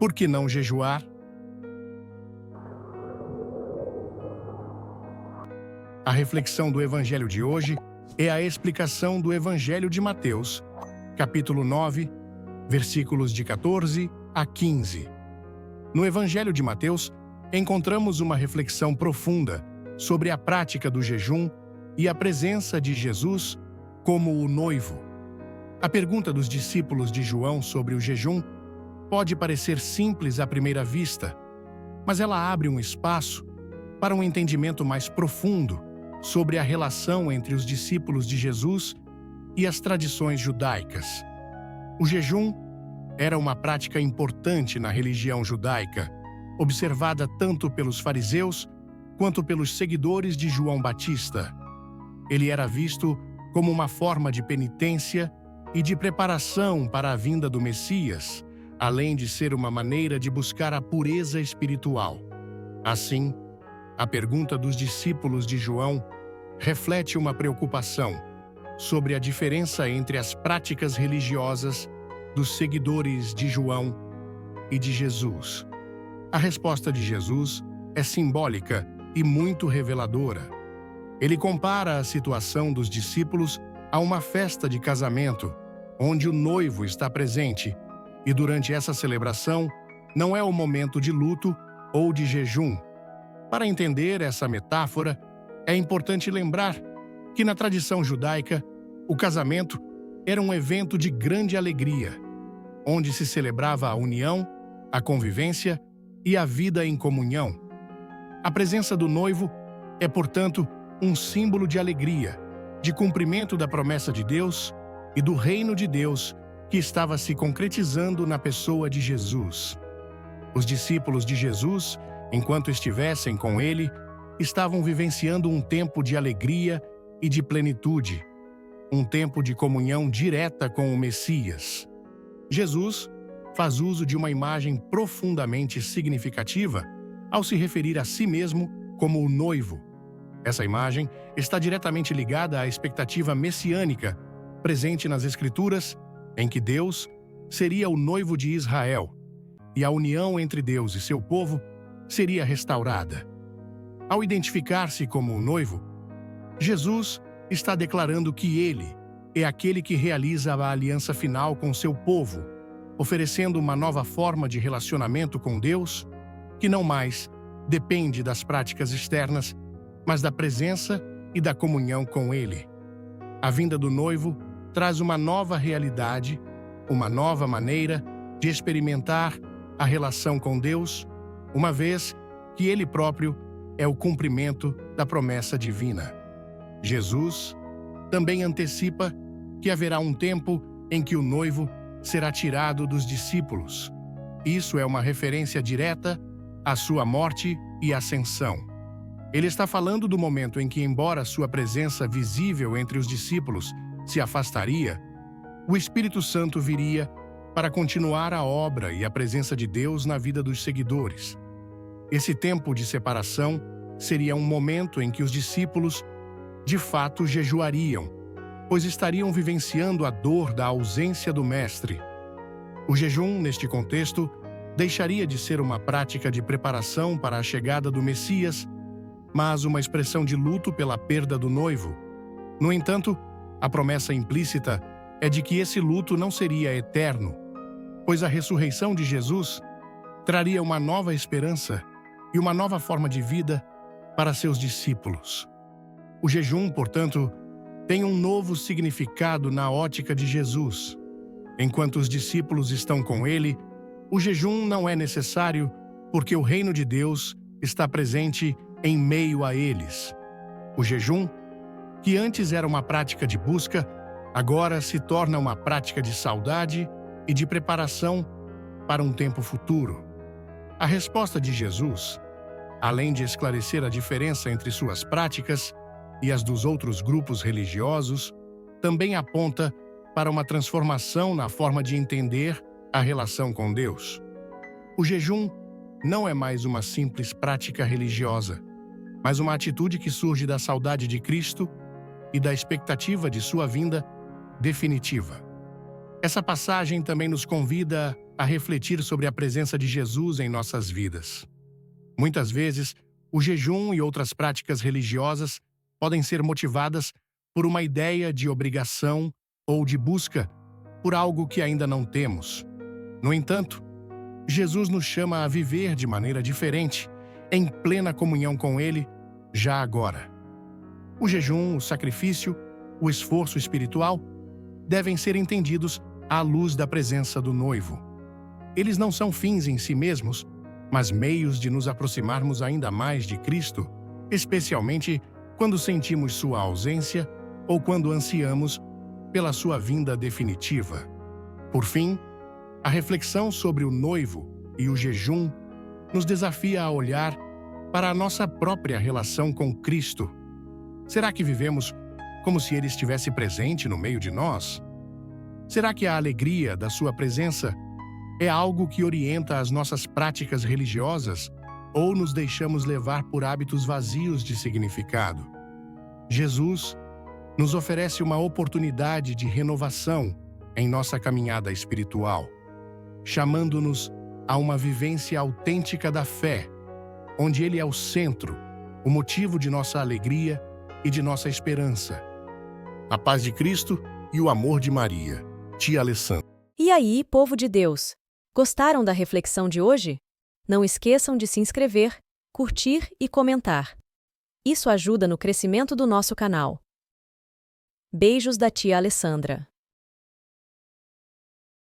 Por que não jejuar? A reflexão do Evangelho de hoje é a explicação do Evangelho de Mateus, capítulo 9, versículos de 14 a 15. No Evangelho de Mateus, encontramos uma reflexão profunda sobre a prática do jejum e a presença de Jesus como o noivo. A pergunta dos discípulos de João sobre o jejum pode parecer simples à primeira vista, mas ela abre um espaço para um entendimento mais profundo sobre a relação entre os discípulos de Jesus e as tradições judaicas. O jejum era uma prática importante na religião judaica, observada tanto pelos fariseus quanto pelos seguidores de João Batista. Ele era visto como uma forma de penitência e de preparação para a vinda do Messias, além de ser uma maneira de buscar a pureza espiritual. Assim, a pergunta dos discípulos de João reflete uma preocupação sobre a diferença entre as práticas religiosas dos seguidores de João e de Jesus. A resposta de Jesus é simbólica e muito reveladora. Ele compara a situação dos discípulos a uma festa de casamento, onde o noivo está presente, e durante essa celebração não é o momento de luto ou de jejum. Para entender essa metáfora, é importante lembrar que na tradição judaica, o casamento era um evento de grande alegria, onde se celebrava a união, a convivência e a vida em comunhão. A presença do noivo é, portanto, um símbolo de alegria, de cumprimento da promessa de Deus e do reino de Deus que estava se concretizando na pessoa de Jesus. Os discípulos de Jesus, enquanto estivessem com ele, estavam vivenciando um tempo de alegria e de plenitude, um tempo de comunhão direta com o Messias. Jesus faz uso de uma imagem profundamente significativa ao se referir a si mesmo como o noivo. Essa imagem está diretamente ligada à expectativa messiânica presente nas Escrituras, em que Deus seria o noivo de Israel e a união entre Deus e seu povo seria restaurada. Ao identificar-se como o noivo, Jesus está declarando que ele é aquele que realiza a aliança final com seu povo, oferecendo uma nova forma de relacionamento com Deus, que não mais depende das práticas externas, mas da presença e da comunhão com ele. A vinda do noivo traz uma nova realidade, uma nova maneira de experimentar a relação com Deus, uma vez que ele próprio é o cumprimento da promessa divina. Jesus também antecipa que haverá um tempo em que o noivo será tirado dos discípulos. Isso é uma referência direta à sua morte e ascensão. Ele está falando do momento em que, embora sua presença visível entre os discípulos se afastaria, o Espírito Santo viria para continuar a obra e a presença de Deus na vida dos seguidores. Esse tempo de separação seria um momento em que os discípulos, de fato, jejuariam, pois estariam vivenciando a dor da ausência do Mestre. O jejum, neste contexto, deixaria de ser uma prática de preparação para a chegada do Messias, mas uma expressão de luto pela perda do noivo. No entanto, a promessa implícita é de que esse luto não seria eterno, pois a ressurreição de Jesus traria uma nova esperança e uma nova forma de vida para seus discípulos. O jejum, portanto, tem um novo significado na ótica de Jesus. Enquanto os discípulos estão com ele, o jejum não é necessário porque o reino de Deus está presente em meio a eles. O jejum, que antes era uma prática de busca, agora se torna uma prática de saudade e de preparação para um tempo futuro. A resposta de Jesus, além de esclarecer a diferença entre suas práticas e as dos outros grupos religiosos, também aponta para uma transformação na forma de entender a relação com Deus. O jejum não é mais uma simples prática religiosa, mas uma atitude que surge da saudade de Cristo e da expectativa de sua vinda definitiva. Essa passagem também nos convida a refletir sobre a presença de Jesus em nossas vidas. Muitas vezes, o jejum e outras práticas religiosas podem ser motivadas por uma ideia de obrigação ou de busca por algo que ainda não temos. No entanto, Jesus nos chama a viver de maneira diferente, em plena comunhão com Ele, já agora. O jejum, o sacrifício, o esforço espiritual devem ser entendidos à luz da presença do noivo. Eles não são fins em si mesmos, mas meios de nos aproximarmos ainda mais de Cristo, especialmente quando sentimos sua ausência ou quando ansiamos pela sua vinda definitiva. Por fim, a reflexão sobre o noivo e o jejum nos desafia a olhar para a nossa própria relação com Cristo. Será que vivemos como se Ele estivesse presente no meio de nós? Será que a alegria da sua presença é algo que orienta as nossas práticas religiosas ou nos deixamos levar por hábitos vazios de significado? Jesus nos oferece uma oportunidade de renovação em nossa caminhada espiritual, chamando-nos a uma vivência autêntica da fé, onde Ele é o centro, o motivo de nossa alegria e de nossa esperança. A paz de Cristo e o amor de Maria. Tia Alessandra. E aí, povo de Deus? Gostaram da reflexão de hoje? Não esqueçam de se inscrever, curtir e comentar. Isso ajuda no crescimento do nosso canal. Beijos da tia Alessandra.